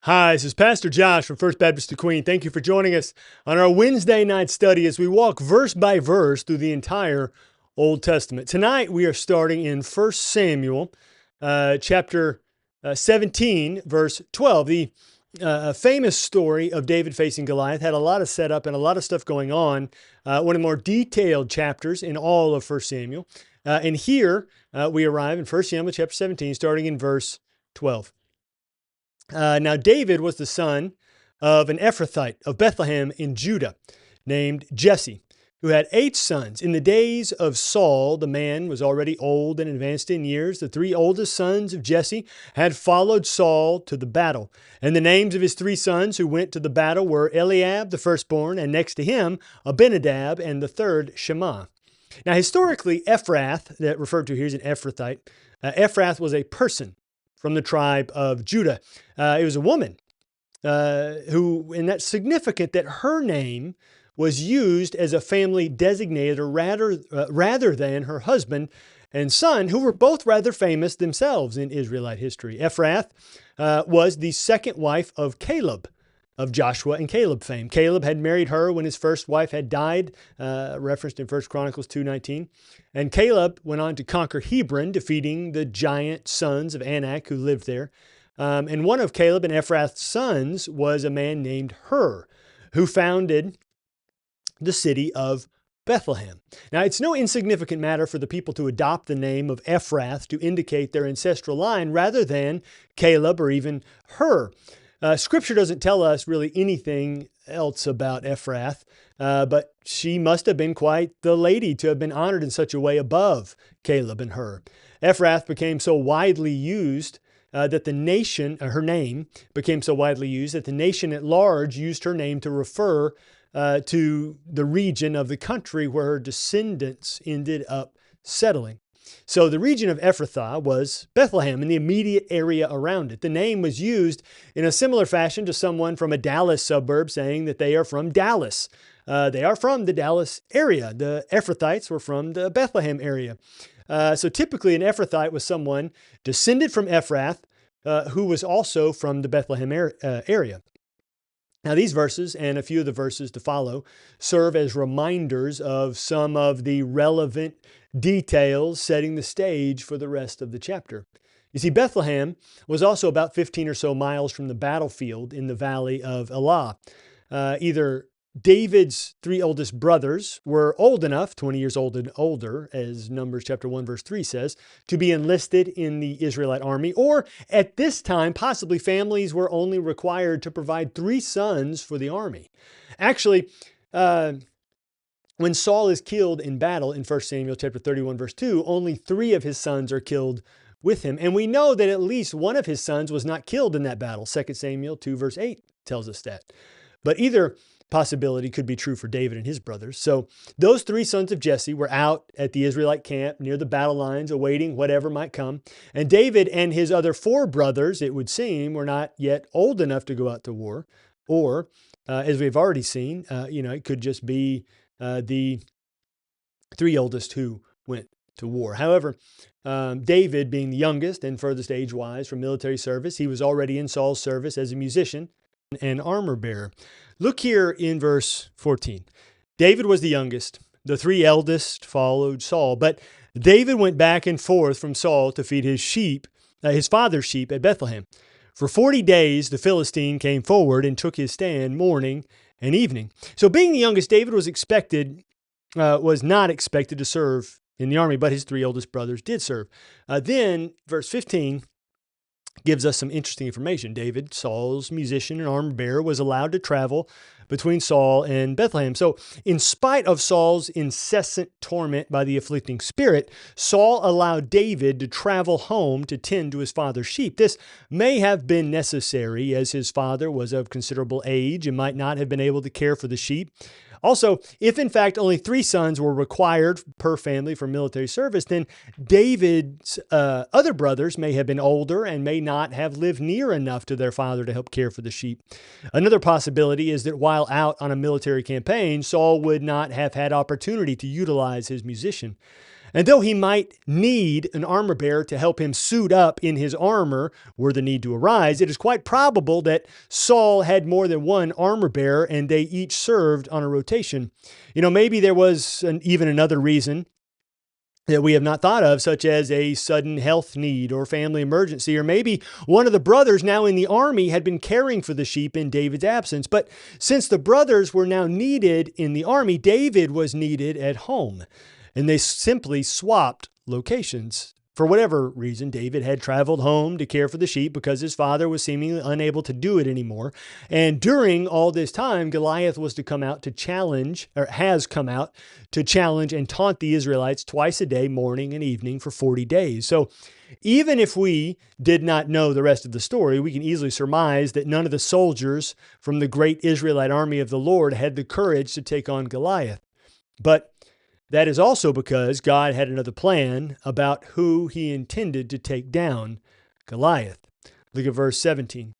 Hi, this is Pastor Josh from First Baptist of Queen. Thank you for joining us on our Wednesday night study as we walk verse by verse through the entire Old Testament. Tonight we are starting in 1 Samuel chapter 17, verse 12. The famous story of David facing Goliath had a lot of setup and a lot of stuff going on. One of the more detailed chapters in all of 1 Samuel. And here we arrive in 1 Samuel chapter 17, starting in verse 12. Now, David was the son of an Ephrathite of Bethlehem in Judah named Jesse, who had 8 sons. In the days of Saul, the man was already old and advanced in years. The 3 oldest sons of Jesse had followed Saul to the battle. And the names of his 3 sons who went to the battle were Eliab, the firstborn, and next to him, Abinadab, and the third, Shammah. Now, historically, Ephrath, that referred to here as an Ephrathite, Ephrath was a person from the tribe of Judah. It was a woman and that's significant that her name was used as a family designator rather than her husband and son, who were both rather famous themselves in Israelite history. Ephrath was the second wife of Caleb, of Joshua and Caleb fame. Caleb had married her when his first wife had died, referenced in 1 Chronicles 2:19. And Caleb went on to conquer Hebron, defeating the giant sons of Anak who lived there. And one of Caleb and Ephrath's sons was a man named Hur, who founded the city of Bethlehem. Now, it's no insignificant matter for the people to adopt the name of Ephrath to indicate their ancestral line rather than Caleb or even Hur. Scripture doesn't tell us really anything else about Ephrath, but she must have been quite the lady to have been honored in such a way above Caleb and Hur. Ephrath became so widely used that the nation, her name became so widely used that the nation at large used her name to refer to the region of the country where her descendants ended up settling. So the region of Ephrathah was Bethlehem and the immediate area around it. The name was used in a similar fashion to someone from a Dallas suburb saying that they are from Dallas. They are from the Dallas area. The Ephrathites were from the Bethlehem area. So typically an Ephrathite was someone descended from Ephrath who was also from the Bethlehem area. Now, these verses and a few of the verses to follow serve as reminders of some of the relevant details setting the stage for the rest of the chapter. You see, Bethlehem was also about 15 or so miles from the battlefield in the valley of Elah. Either David's 3 oldest brothers were old enough, 20 years old and older, as Numbers chapter 1, verse 3 says, to be enlisted in the Israelite army, or at this time, possibly families were only required to provide 3 sons for the army. Actually, when Saul is killed in battle in 1 Samuel chapter 31, verse 2, only 3 of his sons are killed with him. And we know that at least one of his sons was not killed in that battle. 2 Samuel 2, verse 8 tells us that. But either possibility could be true for David and his brothers. So those 3 sons of Jesse were out at the Israelite camp near the battle lines, awaiting whatever might come. And David and his other 4 brothers, it would seem, were not yet old enough to go out to war. Or, as we've already seen, it could just be the 3 oldest who went to war. However, David, being the youngest and furthest age-wise from military service, he was already in Saul's service as a musician and armor bearer. Look here in verse 14. David was the youngest. The 3 eldest followed Saul, but David went back and forth from Saul to feed his sheep, his father's sheep at Bethlehem. For 40 days, the Philistine came forward and took his stand morning and evening. So being the youngest, David was not expected to serve in the army, but his 3 oldest brothers did serve. Then verse 15 gives us some interesting information. David, Saul's musician and armor bearer, was allowed to travel between Saul and Bethlehem. So in spite of Saul's incessant torment by the afflicting spirit, Saul allowed David to travel home to tend to his father's sheep. This may have been necessary as his father was of considerable age and might not have been able to care for the sheep. Also, if in fact only 3 sons were required per family for military service, then David's other brothers may have been older and may not have lived near enough to their father to help care for the sheep. Another possibility is that while out on a military campaign, Saul would not have had opportunity to utilize his musician. And though he might need an armor bearer to help him suit up in his armor were the need to arise, it is quite probable that Saul had more than one armor bearer and they each served on a rotation. Maybe there was even another reason that we have not thought of, such as a sudden health need or family emergency, or maybe one of the brothers now in the army had been caring for the sheep in David's absence. But since the brothers were now needed in the army, David was needed at home, and they simply swapped locations. For whatever reason, David had traveled home to care for the sheep because his father was seemingly unable to do it anymore. And during all this time, Goliath was to come out to challenge, or has come out to challenge and taunt the Israelites twice a day, morning and evening, for 40 days. So even if we did not know the rest of the story, we can easily surmise that none of the soldiers from the great Israelite army of the Lord had the courage to take on Goliath. But that is also because God had another plan about who he intended to take down Goliath. Look at verse 17.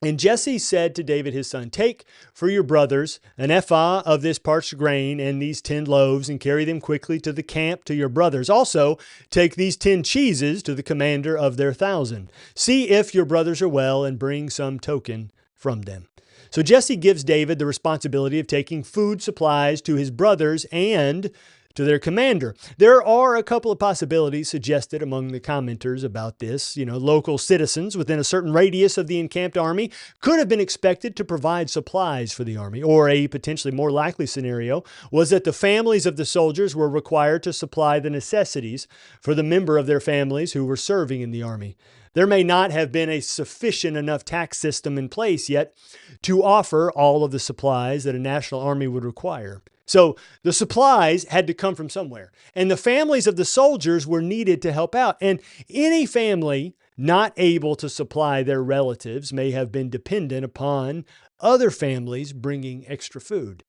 And Jesse said to David his son, "Take for your brothers an ephah of this parched grain and these 10 loaves, and carry them quickly to the camp to your brothers. Also take these 10 cheeses to the commander of their 1,000. See if your brothers are well, and bring some token from them." So Jesse gives David the responsibility of taking food supplies to his brothers and to their commander. There are a couple of possibilities suggested among the commenters about this. Local citizens within a certain radius of the encamped army could have been expected to provide supplies for the army, or a potentially more likely scenario was that the families of the soldiers were required to supply the necessities for the member of their families who were serving in the army. There may not have been a sufficient enough tax system in place yet to offer all of the supplies that a national army would require. So the supplies had to come from somewhere, and the families of the soldiers were needed to help out. And any family not able to supply their relatives may have been dependent upon other families bringing extra food.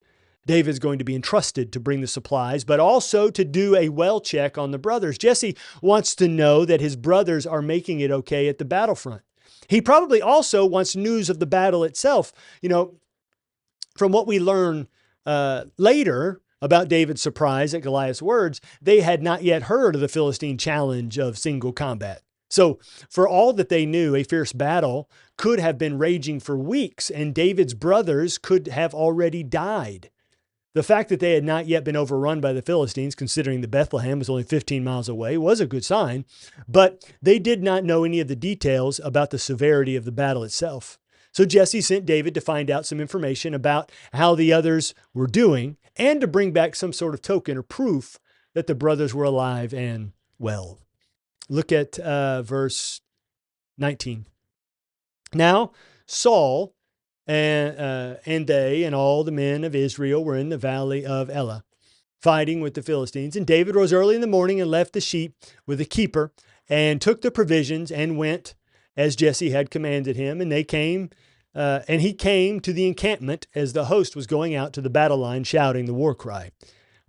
David's going to be entrusted to bring the supplies, but also to do a well check on the brothers. Jesse wants to know that his brothers are making it okay at the battlefront. He probably also wants news of the battle itself. From what we learn later about David's surprise at Goliath's words, they had not yet heard of the Philistine challenge of single combat. So for all that they knew, a fierce battle could have been raging for weeks, and David's brothers could have already died. The fact that they had not yet been overrun by the Philistines, considering that Bethlehem was only 15 miles away, was a good sign, but they did not know any of the details about the severity of the battle itself. So Jesse sent David to find out some information about how the others were doing and to bring back some sort of token or proof that the brothers were alive and well. Look at verse 19. Now Saul and they and all the men of Israel were in the valley of Elah, fighting with the Philistines. And David rose early in the morning and left the sheep with the keeper and took the provisions and went as Jesse had commanded him. And he came to the encampment as the host was going out to the battle line, shouting the war cry.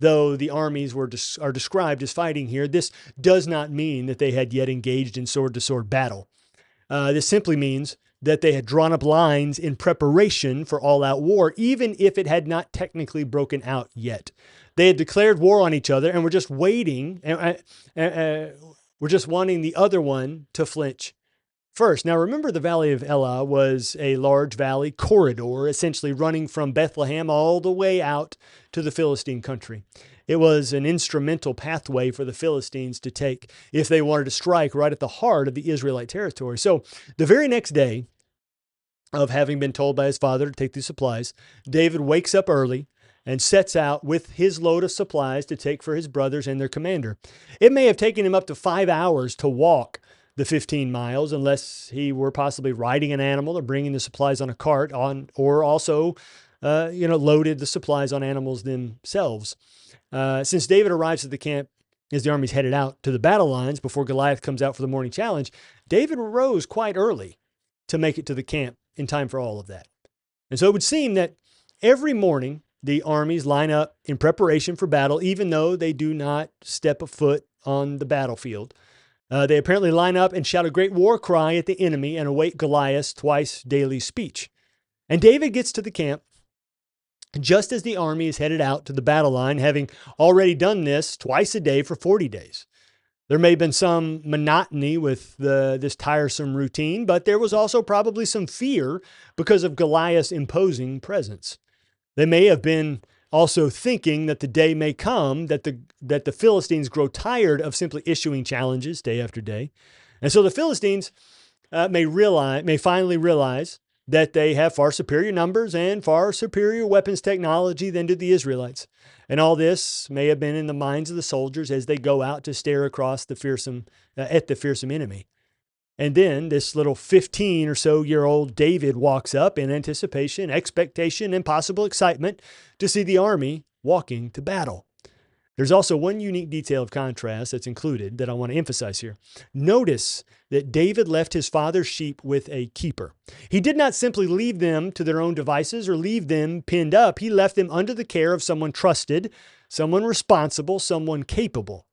Though the armies are described as fighting here, this does not mean that they had yet engaged in sword-to-sword battle. This simply means that they had drawn up lines in preparation for all-out war, even if it had not technically broken out yet. They had declared war on each other and were just waiting, we're just wanting the other one to flinch first. Now, remember, the Valley of Elah was a large valley corridor, essentially running from Bethlehem all the way out to the Philistine country. It was an instrumental pathway for the Philistines to take if they wanted to strike right at the heart of the Israelite territory. So the very next day of having been told by his father to take these supplies, David wakes up early and sets out with his load of supplies to take for his brothers and their commander. It may have taken him up to 5 hours to walk the 15 miles, unless he were possibly riding an animal or bringing the supplies on a cart or also, loaded the supplies on animals themselves. Since David arrives at the camp as the army's headed out to the battle lines before Goliath comes out for the morning challenge, David rose quite early to make it to the camp in time for all of that. And so it would seem that every morning the armies line up in preparation for battle, even though they do not step a foot on the battlefield. They apparently line up and shout a great war cry at the enemy and await Goliath's twice daily speech. And David gets to the camp just as the army is headed out to the battle line, having already done this twice a day for 40 days. There may have been some monotony with this tiresome routine, but there was also probably some fear because of Goliath's imposing presence. They may have been also thinking that the day may come that the Philistines grow tired of simply issuing challenges day after day. And so the Philistines may finally realize that they have far superior numbers and far superior weapons technology than do the Israelites. And all this may have been in the minds of the soldiers as they go out to stare across at the fearsome enemy. And then this little 15 or so year old David walks up in anticipation, expectation, and possible excitement to see the army walking to battle. There's also one unique detail of contrast that's included that I want to emphasize here. Notice that David left his father's sheep with a keeper. He did not simply leave them to their own devices or leave them pinned up. He left them under the care of someone trusted, someone responsible, someone capable.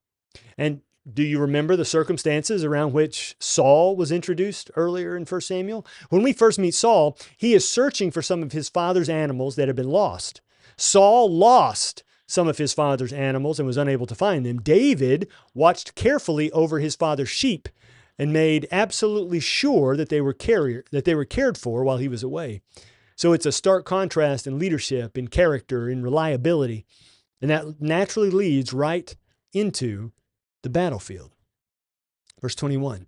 And do you remember the circumstances around which Saul was introduced earlier in 1 Samuel? When we first meet Saul, he is searching for some of his father's animals that had been lost. Saul lost some of his father's animals and was unable to find them. David watched carefully over his father's sheep and made absolutely sure that they were cared for while he was away. So it's a stark contrast in leadership, in character, in reliability. And that naturally leads right into the battlefield. Verse 21.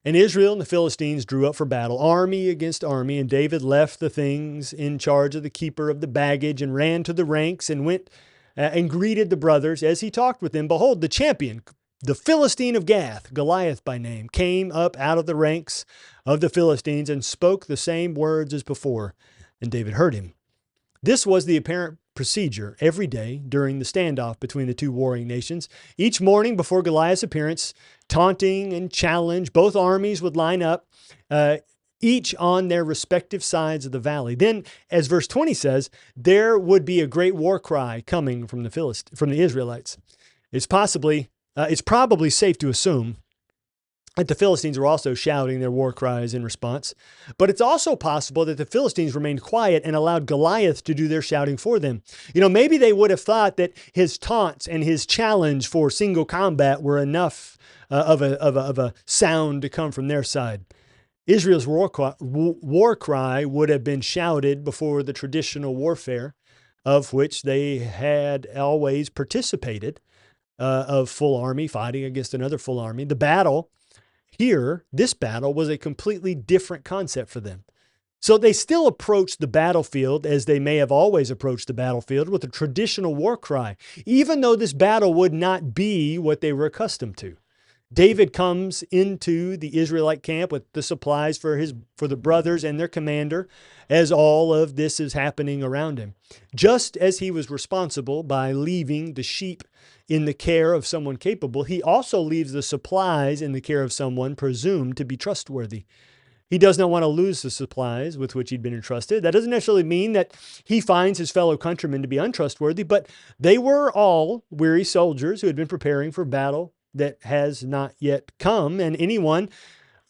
And Israel and the Philistines drew up for battle, army against army, and David left the things in charge of the keeper of the baggage and ran to the ranks and went and greeted the brothers. As he talked with them, behold, the champion, the Philistine of Gath, Goliath by name, came up out of the ranks of the Philistines and spoke the same words as before, and David heard him. This was the apparent procedure every day during the standoff between the two warring nations. Each morning before Goliath's appearance, taunting and challenge, both armies would line up, each on their respective sides of the valley. Then, as verse 20 says, there would be a great war cry coming from the Israelites. It's probably safe to assume that the Philistines were also shouting their war cries in response. But it's also possible that the Philistines remained quiet and allowed Goliath to do their shouting for them. Maybe they would have thought that his taunts and his challenge for single combat were enough of a sound to come from their side. Israel's war cry would have been shouted before the traditional warfare of which they had always participated, of full army fighting against another full army. The battle here, this battle was a completely different concept for them. So they still approached the battlefield as they may have always approached the battlefield, with a traditional war cry, even though this battle would not be what they were accustomed to. David comes into the Israelite camp with the supplies for the brothers and their commander as all of this is happening around him. Just as he was responsible by leaving the sheep in the care of someone capable, he also leaves the supplies in the care of someone presumed to be trustworthy. He does not want to lose the supplies with which he'd been entrusted. That doesn't necessarily mean that he finds his fellow countrymen to be untrustworthy, but they were all weary soldiers who had been preparing for battle that has not yet come, and anyone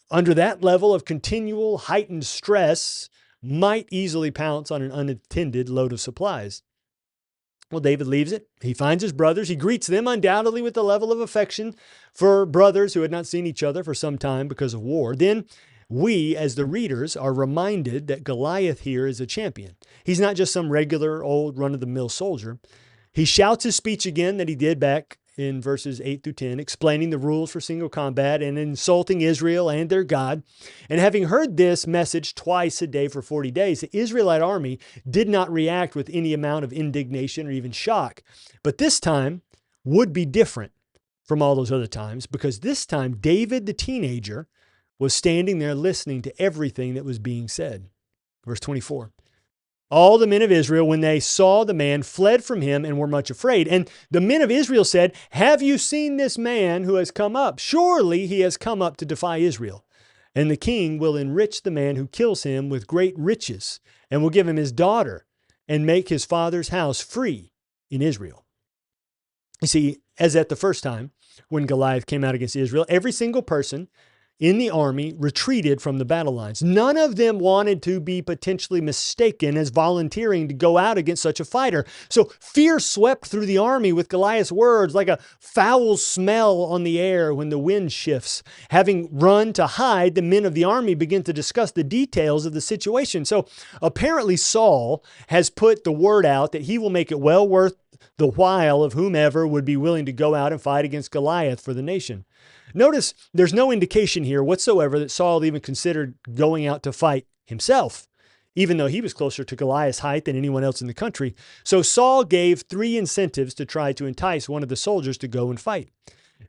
under that level of continual heightened stress might easily pounce on an unattended load of supplies. Well, David leaves it. He finds his brothers. He greets them undoubtedly with the level of affection for brothers who had not seen each other for some time because of war. Then we, as the readers, are reminded that Goliath here is a champion. He's not just some regular old run-of-the-mill soldier. He shouts his speech again that he did back in verses 8 through 10, explaining the rules for single combat and insulting Israel and their God. And having heard this message twice a day for 40 days, the Israelite army did not react with any amount of indignation or even shock. But this time would be different from all those other times, because this time David, the teenager, was standing there listening to everything that was being said. Verse 24. All the men of Israel, when they saw the man, fled from him and were much afraid. And the men of Israel said, "Have you seen this man who has come up? Surely he has come up to defy Israel. And the king will enrich the man who kills him with great riches, and will give him his daughter, and make his father's house free in Israel." You see, as at the first time, when Goliath came out against Israel, every single person in the army retreated from the battle lines. None of them wanted to be potentially mistaken as volunteering to go out against such a fighter. So fear swept through the army with Goliath's words like a foul smell on the air when the wind shifts. Having run to hide, the men of the army begin to discuss the details of the situation. So apparently Saul has put the word out that he will make it well worth the while of whomever would be willing to go out and fight against Goliath for the nation. Notice there's no indication here whatsoever that Saul even considered going out to fight himself, even though he was closer to Goliath's height than anyone else in the country. So Saul gave 3 incentives to try to entice one of the soldiers to go and fight.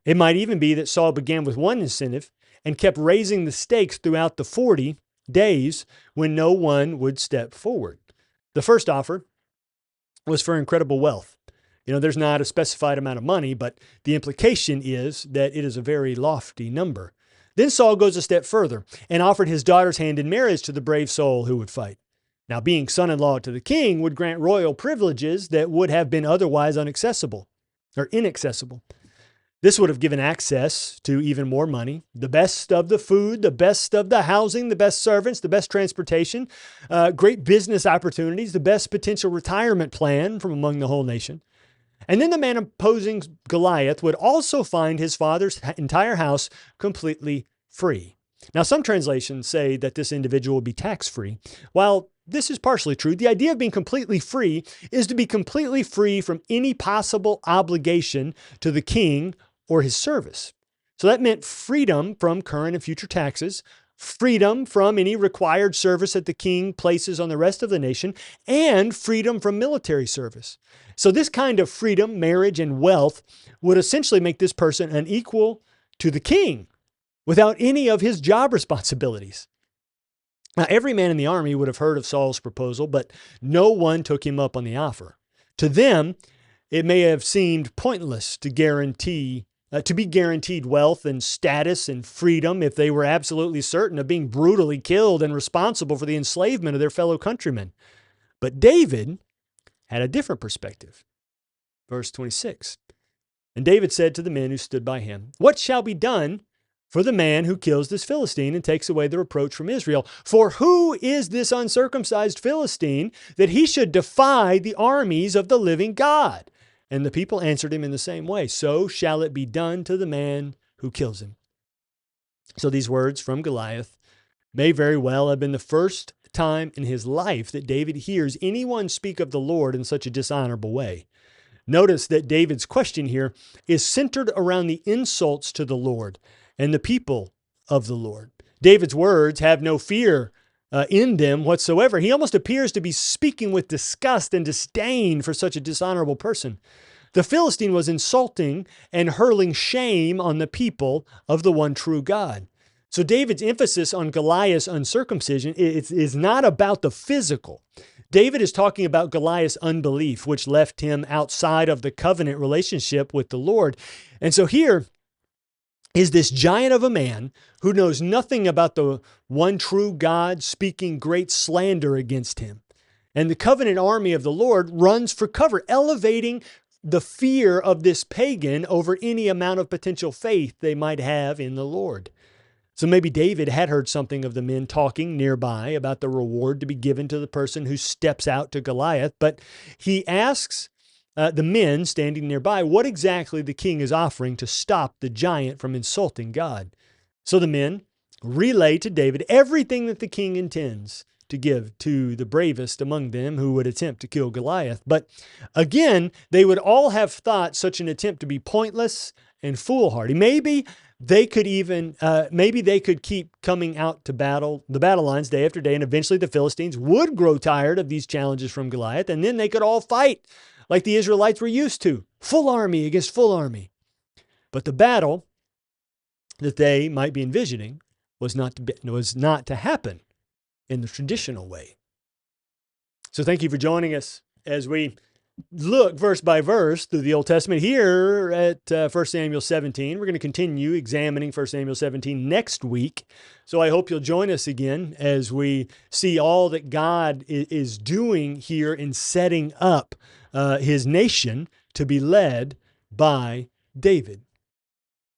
It might even be that Saul began with one incentive and kept raising the stakes throughout the 40 days when no one would step forward. The first offer was for incredible wealth. There's not a specified amount of money, but the implication is that it is a very lofty number. Then Saul goes a step further and offered his daughter's hand in marriage to the brave soul who would fight. Now, being son-in-law to the king would grant royal privileges that would have been otherwise inaccessible. This would have given access to even more money, the best of the food, the best of the housing, the best servants, the best transportation, great business opportunities, the best potential retirement plan from among the whole nation. And then the man opposing Goliath would also find his father's entire house completely free. Now, some translations say that this individual would be tax-free. While this is partially true, the idea of being completely free is to be completely free from any possible obligation to the king or his service. So that meant freedom from current and future taxes, freedom from any required service that the king places on the rest of the nation, and freedom from military service. So this kind of freedom, marriage, and wealth would essentially make this person an equal to the king without any of his job responsibilities. Now, every man in the army would have heard of Saul's proposal, but no one took him up on the offer. To them, it may have seemed pointless to be guaranteed wealth and status and freedom if they were absolutely certain of being brutally killed and responsible for the enslavement of their fellow countrymen. But David had a different perspective. Verse 26, and David said to the men who stood by him, "What shall be done for the man who kills this Philistine and takes away the reproach from Israel? For who is this uncircumcised Philistine that he should defy the armies of the living God?" And the people answered him in the same way, "So shall it be done to the man who kills him." So these words from Goliath may very well have been the first time in his life that David hears anyone speak of the Lord in such a dishonorable way. Notice that David's question here is centered around the insults to the Lord and the people of the Lord. David's words have no fear in them whatsoever. He almost appears to be speaking with disgust and disdain for such a dishonorable person. The Philistine was insulting and hurling shame on the people of the one true God. So David's emphasis on Goliath's uncircumcision is not about the physical. David is talking about Goliath's unbelief, which left him outside of the covenant relationship with the Lord. And so here is this giant of a man who knows nothing about the one true God speaking great slander against him. And the covenant army of the Lord runs for cover, elevating the fear of this pagan over any amount of potential faith they might have in the Lord. So maybe David had heard something of the men talking nearby about the reward to be given to the person who steps out to Goliath, but he asks the men standing nearby what exactly the king is offering to stop the giant from insulting God. So the men relay to David everything that the king intends to give to the bravest among them who would attempt to kill Goliath. But again, they would all have thought such an attempt to be pointless and foolhardy. Maybe they could keep coming out to the battle lines day after day, and eventually the Philistines would grow tired of these challenges from Goliath, and then they could all fight like the Israelites were used to, full army against full army. But the battle that they might be envisioning was not to happen in the traditional way. So thank you for joining us as we look verse by verse through the Old Testament here at 1 Samuel 17. We're going to continue examining 1 Samuel 17 next week. So I hope you'll join us again as we see all that God is doing here in setting up his nation to be led by David.